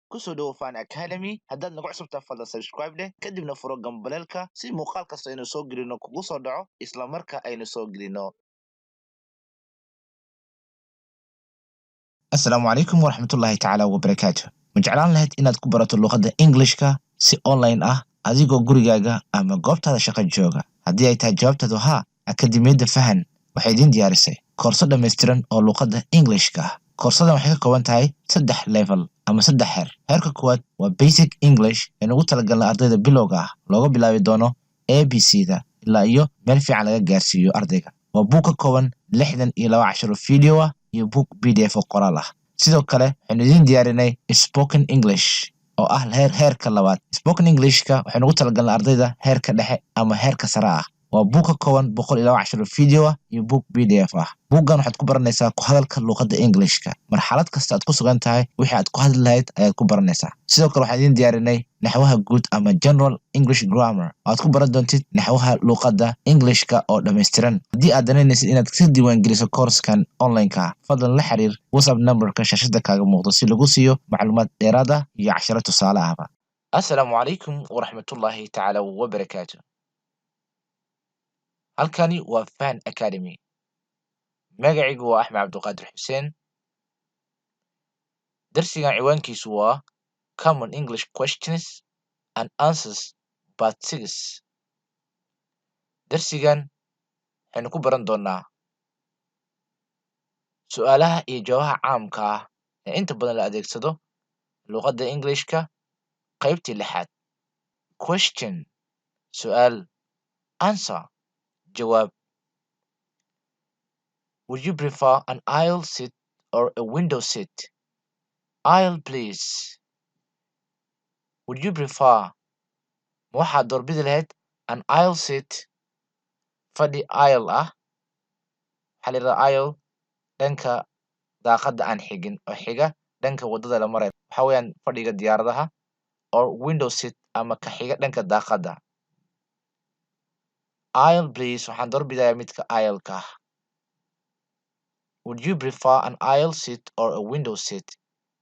kusoo dhawo Fan Academy haddaad nagu cusubtaa fadlan subscribe leh kadibna furo gambaleelka si muuqaal kasta aynu soo gelino kugu soo dhaco isla marka aynu soo gelino. Assalaamu calaykum waraxmatullaahi tacaala wabarakaatuh. Ma jeclaan lahayd inaad ku barato luqadda Englishka si online ah adigoo gurigaaga ama goobtaada shaqo jooga? Haddii ay tahay jawaabtaadu haa, Akademiyadda Fahan waxay idiin diyaarisay koorso dhammaystiran oo luqadda Englishka ah. Koorsadan waxay ka kooban tahay 3 level ama 3 heer. Heerka koowaad waa Basic English ee ugu talagalnay ardayda bilowga ah looga bilaabi doono ABCda ilaa iyo meel fiican laga gaarsiiyo ardayga. Waa buug ka kooban 62 casharo video ah iyo buug PDF oo qoraal ah. Sidoo kale waxaynu idiin diyaarinay Spoken English oo ah heerka labaad. Spoken Englishka waxaynu ugu talagalnay ardayda heerka dhexe ama heerka sare ah. Waa buug ka kooban 102 casharo video ah iyo buug PDF ah. Buuggan waxaad ku baranaysaa ku hadalka luqadda Englishka. Marxalad kasta aad ku sugan tahay wixii aad ku hadli lahayd ayaad ku baranaysaa. Sidoo kale waxaan idiin diyaarinay naxwaha guud ama General English Grammar oo aad ku baran doontid naxwaha luqadda Englishka oo dhammaystiran. Haddii aad danaynaysid inaad ka diiwaangeliso koorskan online-ka ah, fadlan la xiriir WhatsApp numberka shaashada kaaga muuqdo si lagu siiyo macluumaad dheeraad ah iyo casharo tusaale ahba. Assalaamu calaykum waraxmatullaahi tacaala wabarakaatuh. Halkani waa Fan Academy. Magacaygu waa Axmed Cabduqaadir Xuseen. Darsigan ciwaankiisu waa Common English Questions and Answers Part 6. Darsigan waxaynu ku baran doonaa su'aalaha iyo jawaabaha caamka ah ee inta badan la adeegsado luqadda Englishka. Qaybtii 6. Question su'aal, answer jawaab. Would you prefer an aisle seat or a window seat? Aisle, please. Would you prefer ma waxaad doorbidi lahayd an aisle seat fadhi aisle ah? Waxaa la yidhahdaa aisle dhanka daaqadda aan xigin oo xiga dhanka waddada la marayo. Waxaa weeyaan fadhiga diyaaradaha. Or window seat ama ka xiga dhanka daaqadda. Aisle, please. Waxaan doorbidayaa midka aisle-ka ah. Would you prefer an aisle seat or a window seat?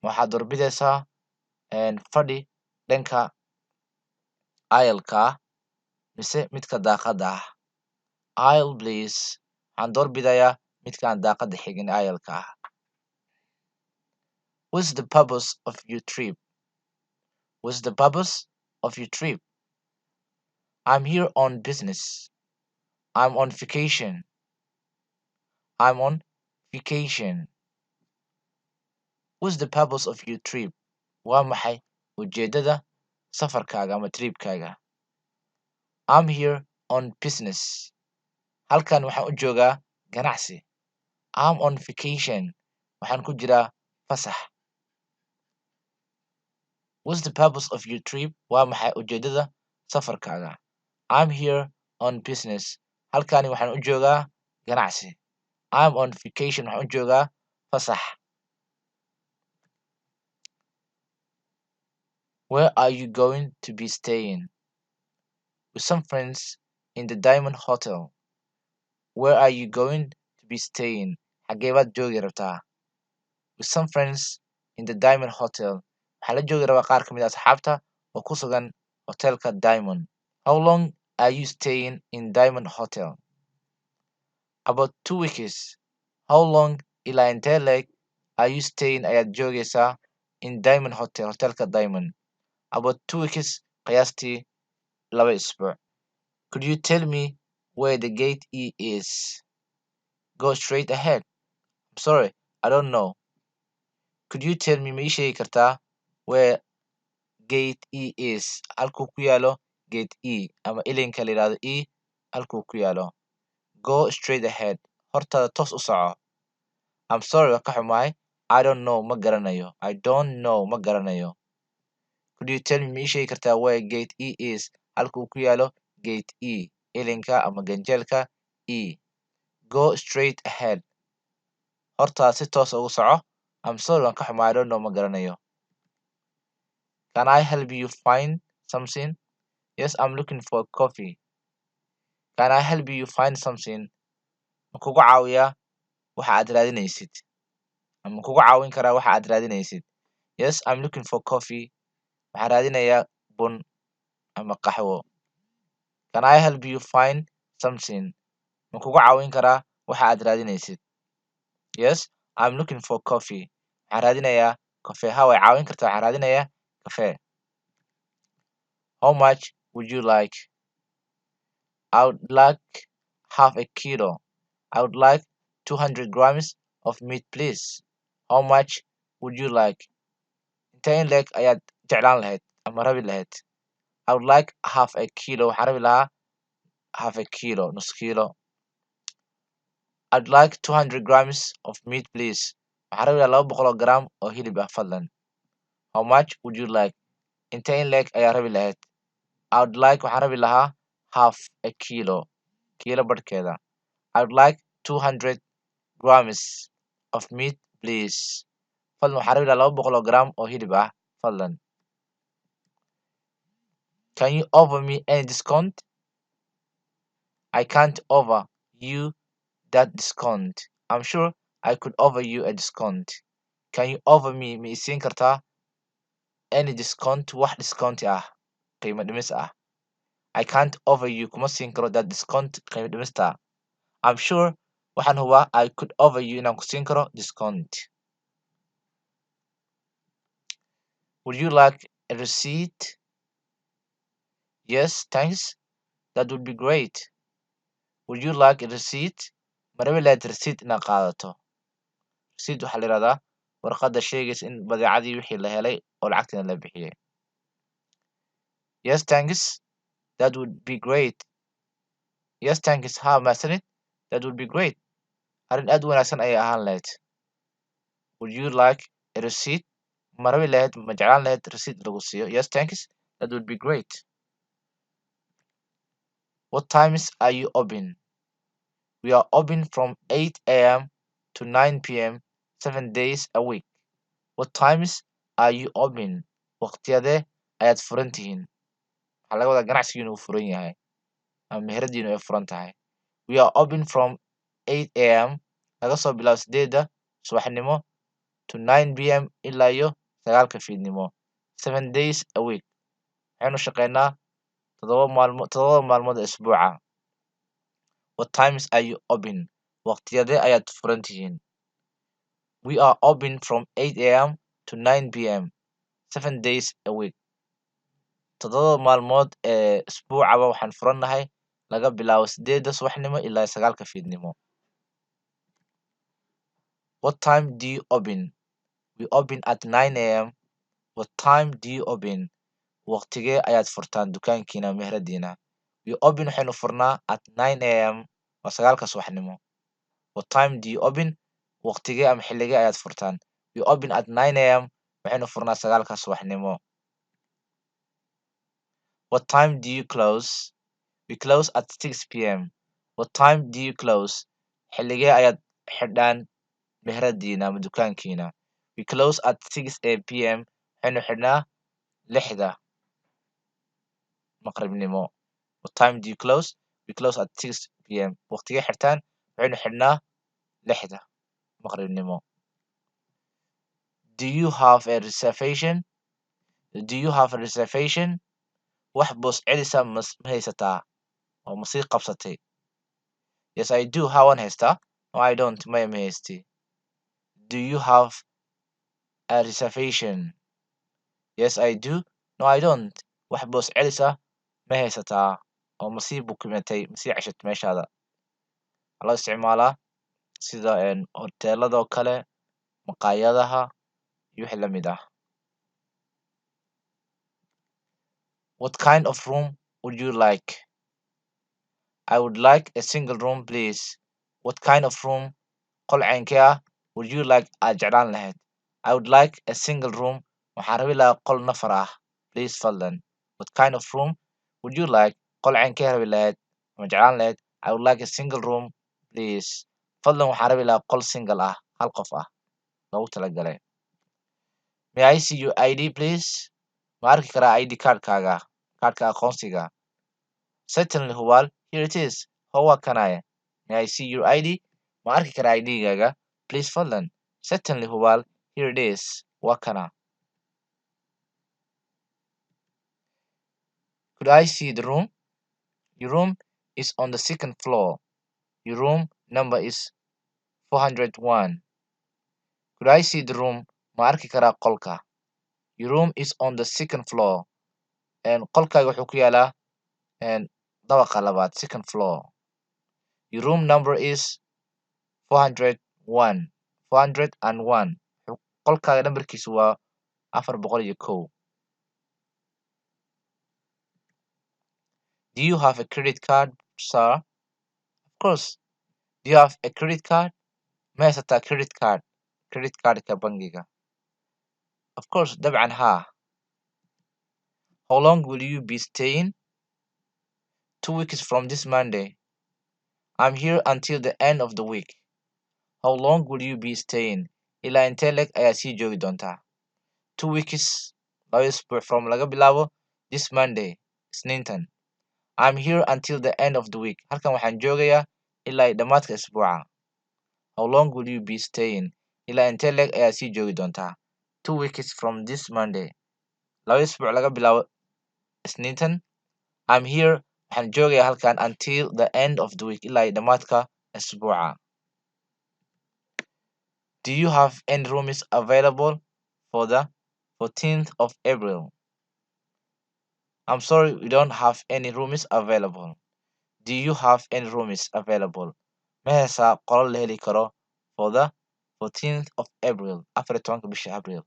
Ma waxaad doorbidaysaa fadhi dhanka aisle-ka ah mise midka daaqadda ah? Aisle, please. Waxaan doorbidayaa midkaan daaqadda xigin aisle-ka ah. What's the purpose of your trip? What's the purpose of your trip? I'm here on business. I'm on vacation. I'm on vacation. What's the purpose of your trip? Waa maxay ujeeddada safarkaaga ama tripkaaga? I'm here on business. Halkan waxaan u joogaa ganacsi. I'm on vacation. Waxaan ku jiraa fasax. What's the purpose of your trip? Waa maxay ujeeddada safarkaaga? I'm here on business. Halkani waxaan u joogaa ganacsi. I'm on vacation. Waxaan u joogaa fasax. Where are you going to be staying? With some friends in the Diamond Hotel. Where are you going to be staying? Xagee baad joogi rabtaa? With some friends in the Diamond Hotel. Waxaa la joogi rabaa qaar ka mid ah asxaabta oo ku sugan hotelka Diamond. How long are you staying in Diamond Hotel? About 2 weeks. How long ilaa intee leeg are you staying ayaad joogaysaa in Diamond Hotel, hotelka Diamond? About 2 weeks, qiyaastii 2 isbuuc. Could you tell me where the gate E is? Go straight ahead. I'm sorry, I don't know. Could you tell me ma ii sheegi kartaa where gate E is? Halkuu ku yaalo gate E ama ilinka la yidhaahdo E halkuu ku yaalo. Go straight ahead. Hortaada toos u soco. I'm sorry, waa ka xumahay. I don't know, ma garanayo. I don't know, ma garanayo. Could you tell me ma ii sheegi kartaa where gate E is? Halkuu ku yaalo gate E ilinka ama ganjeelka E. Go straight ahead. Hortaada si toos ugu soco. I'm sorry, waan ka xumahay. I don't know, ma garanayo. Can I help you find something? Yes, I'm looking for coffee. Can I help you find something? Ma kugu caawiyaa waxa aad raadinaysid? Ama kugu caawin karaa waxa aad raadinaysid? Yes, I'm looking for coffee. Waxaan raadinayaa bun ama qaxwo. Can I help you find something? Ma kugu caawin karaa waxa aad raadinaysid? Yes, I'm looking for coffee. Waxaan raadinayaa kafee. Ha way caawin kartaa. Waxaan raadinayaa kafee. How much would you like? I would like half a kilo. I would like 200 grams of meat, please. How much would you like? Intee in leeg ayaad jeclaan lahayd ama rabi lahayd? I would like half a kilo. Waxaan rabi lahaa half a kilo, nus kilo. I'd like 200 grams of meat, please. Waxaan rabi lahaa 200 gram oo hilib ah, fadlan. How much would you like? Intee in leeg ayaa rabi lahayd? I would like waxaan rabi lahaa half a kilo, kiilo barhkeeda. I would like 200 grams of meat, please. Fadlan waxaan rabi lahaa 200 gram oo hilib ah, fadlan. Can you offer me any discount? I can't offer you that discount. I'm sure I could offer you a discount. Can you offer me ma isiin kartaa any discount wax discount ah, qiimo dhimis ah? I can't offer you kuma siin karo that discount qiimo dhimista. I'm sure waxaan hubaa I could offer you inaan ku siin karo discount. Would you like a receipt? Yes, thanks. That would be great. Would you like a receipt? Ma rabi lahayd receipt inaad qaadato? Receipt waxaa la yidhahdaa warqadda sheegaysa in badeecadii wixii la helay oo lacagtina la bixiyay. Yes, thanks. That would be great. Yes, thanks. Ha, mahadsanid. That would be great. Arrin aad u wanaagsan ayay ahaan lahayd. Would you like a receipt? Ma rabi lahayd ma jeclaan lahayd receipt lagu siiyo? Yes, thanks. That would be great. What times are you open? We are open from 8 a.m. to 9 p.m. 7 days a week. What times are you open? Waqtiyadee ayaad furan tihiin? Waxaa laga wadaa ganacsigiinu uu furan yahay ama meheradiinu ay furan tahay. We are open from 8 a.m. laga soo bilaabo 8 subaxnimo to 9 p.m. ilaa iyo 9 fiidnimo. 7 days a week. Waxaynu shaqeynaa 7 maalmood ee isbuuca. What times are you open? Waqtiyadee ayaad furan tihiin? We are open from 8 a.m. to 9 p.m. 7 days a week. 7 maalmood ee isbuucaba waxaan furannahay laga bilaabo 8 subaxnimo ilaa 9 fiidnimo. What time do you open? We open at 9 a.m. What time do you open? Waqtigee ayaad furtaan dukaankiina meheradiina? We open waxaynu furnaa at 9 a.m. waa 9 subaxnimo. What time do you open? Waqtigee ama xilligee ayaad furtaan? We open at 9 a.m. waxaynu furnaa 9 subaxnimo. What time do you close? We close at 6 p.m. What time do you close? Xilligee ayaad xidhaan meheradiina ama dukaankiina? We close at 6 p.m. waxaynu xidhnaa 6 maqribnimo. What time do you close? We close at 6 p.m. Waqtigee xirtaan? Waxaynu xidhnaa 6 maqribnimo. Do you have a reservation? Do you have a reservation? Wax boos celisa ma haysataa oo ma sii qabsatay? Yes, I do. Ha, waan haystaa. No, I don't. Maya ma haysti. Do you have a reservation? Yes, I do. No, I don't. Wax boos celisa ma haysataa oo ma sii bukimatay, ma sii ceshatay meeshaada. Waxaa loo isticmaalaa sida hoteeladoo kale, maqaayadaha iyo wixii la mid ah. What kind of room would you like? I would like a single room, please. What kind of room? Qol caynkee ah would you like aad jeclaan lahayd? I would like a single room. Waxaan rabi lahaa qol nafar ah. Please, fadlan. What kind of room would you like? Qol caynkee rabi lahayd ama jeclaan lahayd? I would like a single room, please. Fadlan waxaan rabi lahaa qol single ah, hal qof ah, loogu talagalay. May I see your ID, please? Ma arki karaa ID kaarkaaga, kaarka aqoonsiga? Certainly, hubaal. Here it is. Waa kanaya. May I see your ID? Ma arki karaa ID-gaaga? Please, fadlan. Certainly, hubaal. Here it is. Waa kana. Could I see the room? Your room is on the second floor. Your room number is 401. Could I see the room? Ma arki karaa qolka? Your room is on the second floor. Qolkaaga wuxuu ku yaalaa dabaqa labaad, second floor. Your room number is 401. 401. Qolkaaga nambarkiisu waa 401. Do you have a credit card, sir? Of course. Do you have a credit card? Ma haysataa credit card? Credit cardka bangiga. Of course, dabcan haa. How long will you be staying? 2 weeks from this Monday. I'm here until the end of the week. How long will you be staying? Ilaa intee leg ayaa sii joogi doontaa? 2 weeks, 2 isbuuc from laga bilaabo this Monday, Isniintan. I'm here until the end of the week. Halkan waxaan joogayaa ilaa dhammaadka isbuuca. How long will you be staying? Ilaa intee leg ayaa sii joogi doontaa? 2 weeks from this Monday. 2 isbuuc laga bilaabo Isniintan. I'm here, waxaan joogayaa halkan until the end of the week. Ilaa dhammaadka isbuuca. Do you have any rooms available for the 14th of April? I'm sorry, we don't have any rooms available. Do you have any rooms available? Ma haysaa qolal la heli karo for the 14th of April, 14 bisha April.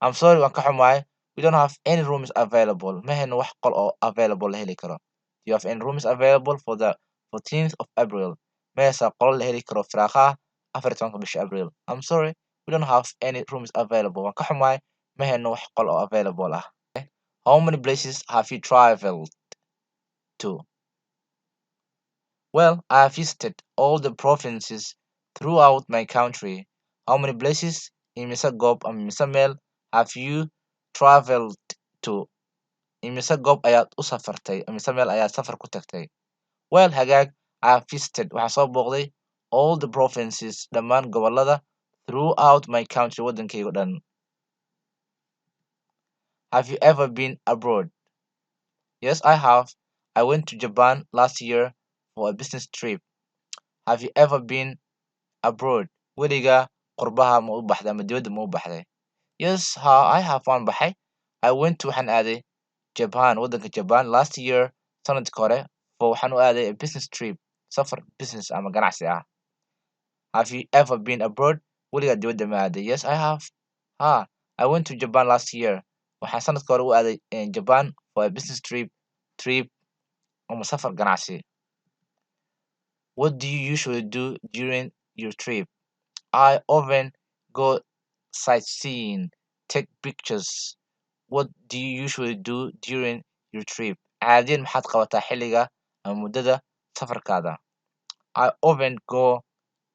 I'm sorry, waan ka xumahay. We don't have any rooms available. Ma hayno wax qol oo available la heli karo. Do you have any rooms available for the 14th of April? Ma haysaa qolal la heli karo firaaqaha 14 bisha April. I'm sorry, we don't have any rooms available. Waan ka xumahay. Ma hayno wax qol oo available ah. How many places have you traveled to? Well, I have visited all the provinces throughout my country. How many places imise goob ama imise meel have you traveled to? Imise goob ayaad u safartay? Imise meel ayaad safar ku tagtay? Well, hagaag, I have visited, waxaan soo booqday all the provinces, dhammaan gobollada throughout my country, waddankayga dhan. Have you ever been abroad? Yes, I have. I went to Japan last year for a business trip. Have you ever been abroad? Weligaa qurbaha ma u baxday ama dibadda ma u baxday? Yes, I have waan baxay. I went to waxaan aaday Japan, waddanka Japan last year, sanadka hore, for waxaan u aaday a business trip, safar business ama ganacsi ah. Have you ever been abroad? Weligaa dibadda ma aaday? Yes, I have. I went to Japan last year. Waxaan sanadka hore u aaday Japan for a business trip ama safar ganacsi. What do you usually do during your trip? I often go sightseeing, take pictures. What do you usually do during your trip? Caadiyan maxaad qabataa xilliga ama muddada safarkaada? I often go,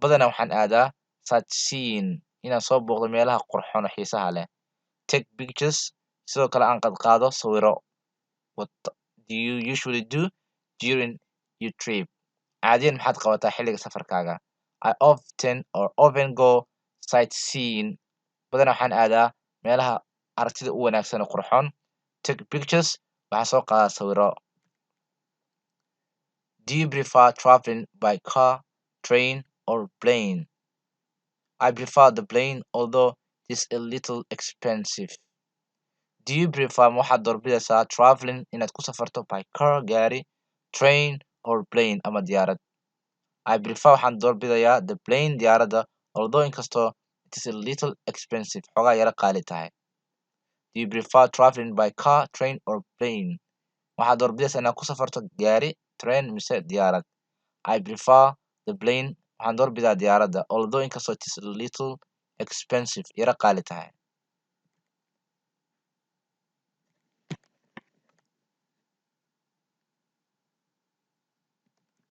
badanaa waxaan aadaa sightseeing, inaan soo booqdo meelaha qurxoon oo xiisaha leh. Take pictures, sidoo kale aan qaado sawiro. What do you usually do during your trip? Caadiyan maxaad qabataa xilliga safarkaaga? I often go sightseeing, badanaa waxaan aadaa meelaha aragtida u wanaagsan oo qurxoon. Take pictures, waxaan soo qaadaa sawiro. Do you prefer traveling by car, train, or plane? I prefer the plane, although it's a little expensive. Do you prefer ma waxaad doorbidaysaa traveling inaad ku safarto by car, gaari, train, or plane ama diyaarad? I prefer waxaan doorbidayaa the plane, diyaaradda, although inkastoo it is a little expensive, xoogaa yara qaali tahay. Do you prefer traveling by car, train, or plane? Waxaad doorbidaysaa inaad ku safarto gaari, train, mise diyaarad? I prefer the plane, waxaan doorbidaa diyaaradda, although inkastoo it is a little expensive, yara qaali tahay.